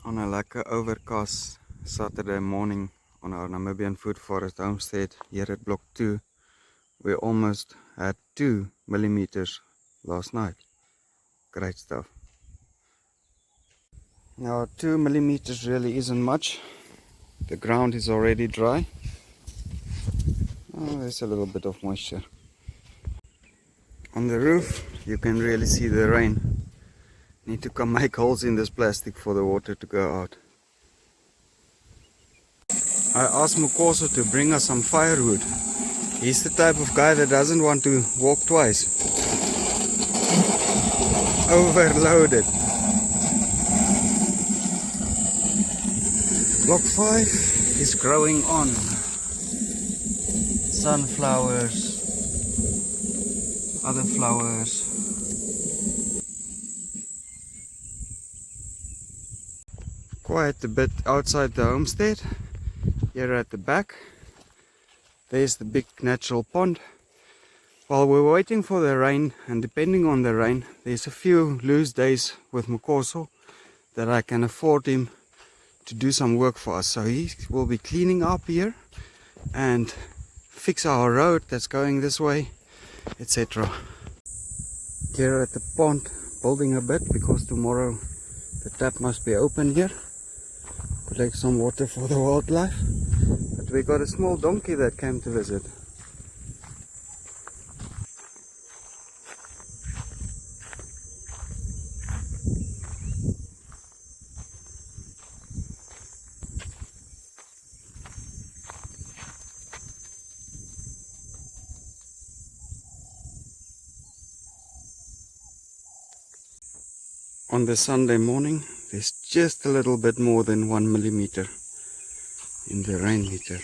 On a lekker overcast Saturday morning on our Namibian foodforest homestead here at block 2, we almost had 2 millimeters last night. Great stuff. Now 2 millimeters really isn't much. The ground is already dry. Oh, there's a little bit of moisture. On the roof you can really see the rain. Need to come make holes in this plastic for the water to go out. I asked Mukoso to bring us some firewood. He's the type of guy that doesn't want to walk twice. Overloaded. Block 5 is growing on. Sunflowers, other flowers. Quite a bit outside the homestead. Here at the back, there's the big natural pond. While we're waiting for the rain, and depending on the rain, there's a few loose days with Mukoso that I can afford him to do some work for us. So he will be cleaning up here and fix our road that's going this way, etc. Here at the pond, building a bit because tomorrow the tap must be open here. Collect some water for the wildlife. But we got a small donkey that came to visit. On the Sunday morning, there's just a little bit more than 1 millimeter in the rain meter.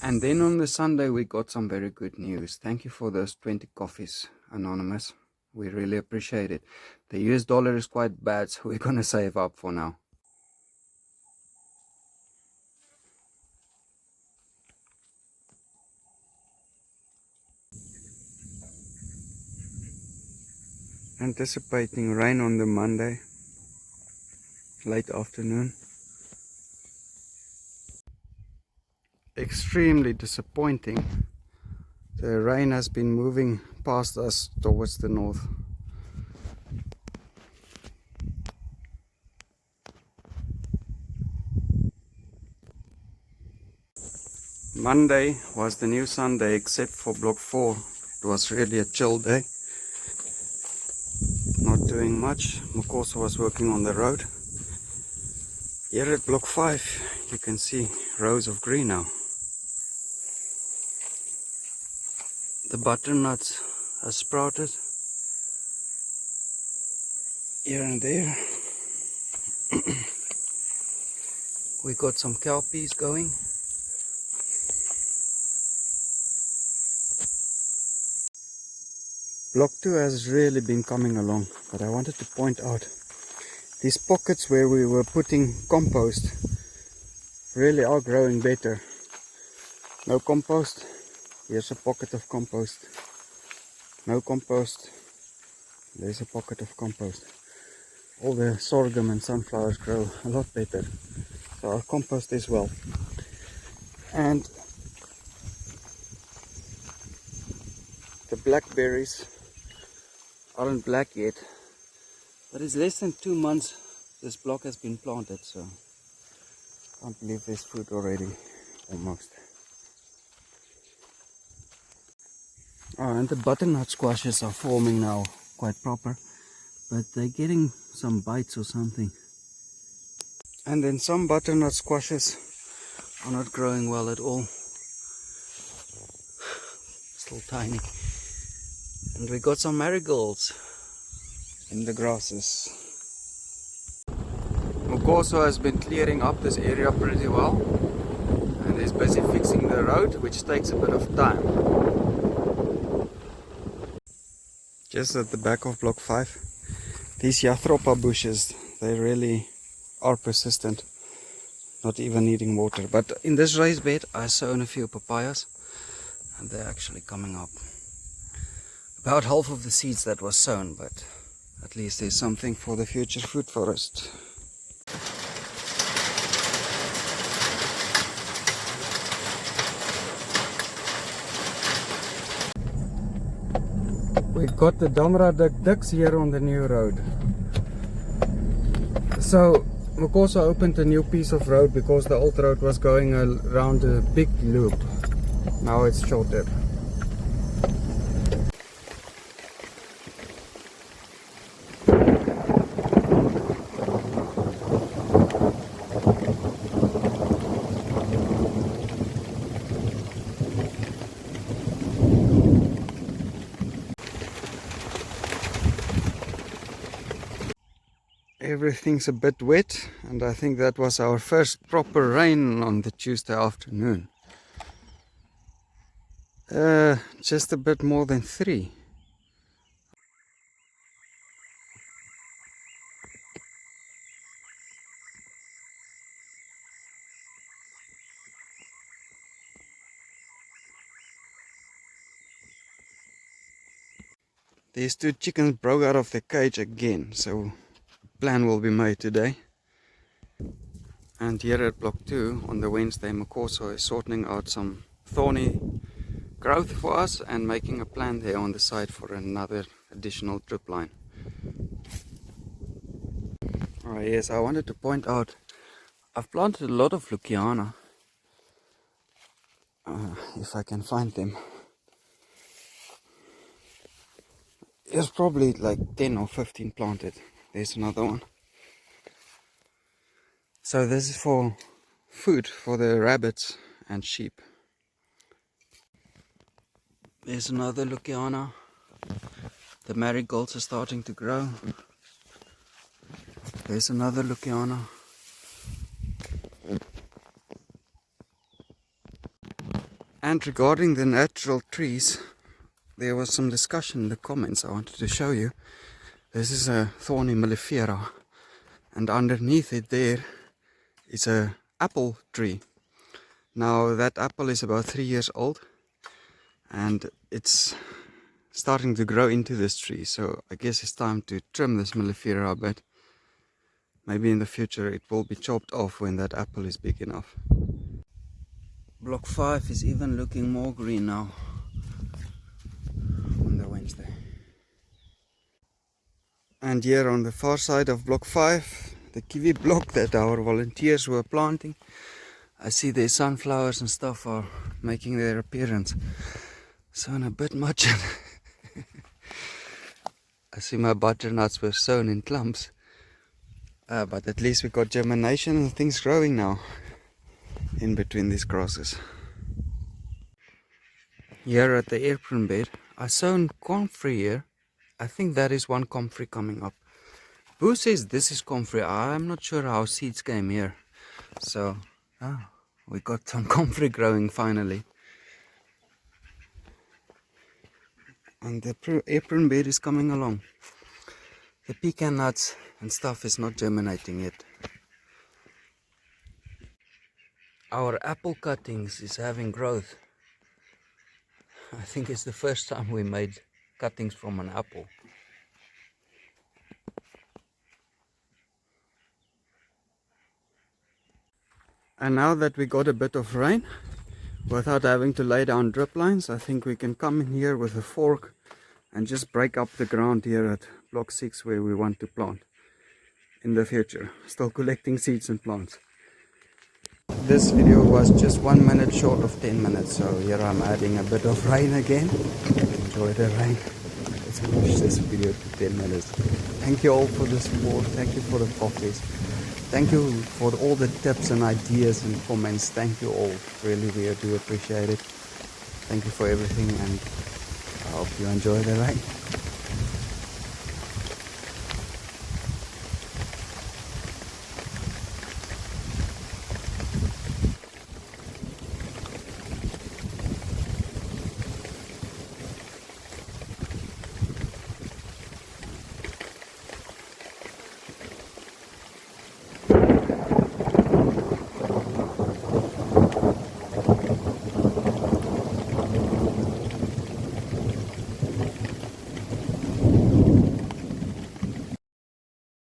And then on the Sunday we got some very good news. Thank you for those 20 coffees, Anonymous. We really appreciate it. The US dollar is quite bad, so we're gonna save up for now. Anticipating rain on the Monday, late afternoon. Extremely disappointing. The rain has been moving past us towards the north. Monday was the new Sunday except for block 4. It was really a chill day. Not doing much. Mukoso was working on the road. Here at block 5 you can see rows of green now. The butternuts have sprouted here and there. We got some cowpeas going. Block 2 has really been coming along, but I wanted to point out these pockets where we were putting compost really are growing better. No compost, here's a pocket of compost. No compost, there's a pocket of compost. All the sorghum and sunflowers grow a lot better, so our compost is well. And the blackberries aren't black yet, but it's less than 2 months this block has been planted, so I can't believe there's fruit already, almost. Oh, and the butternut squashes are forming now, quite proper, but they're getting some bites or something. And then some butternut squashes are not growing well at all, still tiny. And we got some marigolds in the grasses. Mukoso has been clearing up this area pretty well and is busy fixing the road, which takes a bit of time. Just at the back of block 5, these Yathropa bushes, they really are persistent, not even needing water. But in this raised bed I sown a few papayas and they're actually coming up. About half of the seeds that was sown, but At least there's something for the future food forest. We got the Damra ducks here on the new road. So Mokosa opened a new piece of road because the old road was going around a big loop. Now it's shorter. Everything's a bit wet, and I think that was our first proper rain on the Tuesday afternoon. Just a bit more than 3. These 2 chickens broke out of the cage again, so plan will be made today. And here at block 2 on the Wednesday, Mokosa is sorting out some thorny growth for us and making a plan there on the side for another additional drip line. Alright, yes, I wanted to point out I've planted a lot of Luciana, if I can find them. There's probably like 10 or 15 planted. There's another one. So this is for food for the rabbits and sheep. There's another Luciana. The marigolds are starting to grow. There's another Luciana. And regarding the natural trees, there was some discussion in the comments I wanted to show you. This is a thorny mellifera, and underneath it there is a apple tree. Now that apple is about 3 years old, and it's starting to grow into this tree, so I guess it's time to trim this mellifera a bit. Maybe in the future it will be chopped off when that apple is big enough. Block 5 is even looking more green now on the Wednesday. And here on the far side of block 5, the kiwi block that our volunteers were planting, I see their sunflowers and stuff are making their appearance. Sown a bit much. I see my butternuts were sown in clumps. But at least we got germination and things growing now in between these grasses. Here at the apron bed, I sown comfrey here. I think that is one comfrey coming up. Boo says this is comfrey. I'm not sure how seeds came here. So, we got some comfrey growing finally. And the apron bed is coming along. The pecan nuts and stuff is not germinating yet. Our apple cuttings is having growth. I think it's the first time we made cuttings from an apple. And now that we got a bit of rain, without having to lay down drip lines, I think we can come in here with a fork and just break up the ground here at block 6 where we want to plant in the future. Still collecting seeds and plants. This video was just 1 minute short of 10 minutes, so here I'm adding a bit of rain again. Enjoy the rain. Let's push this video to 10 minutes. Thank you all for the support. Thank you for the coffees. Thank you for all the tips and ideas and comments. Thank you all. Really, we do appreciate it. Thank you for everything, and I hope you enjoy the rain.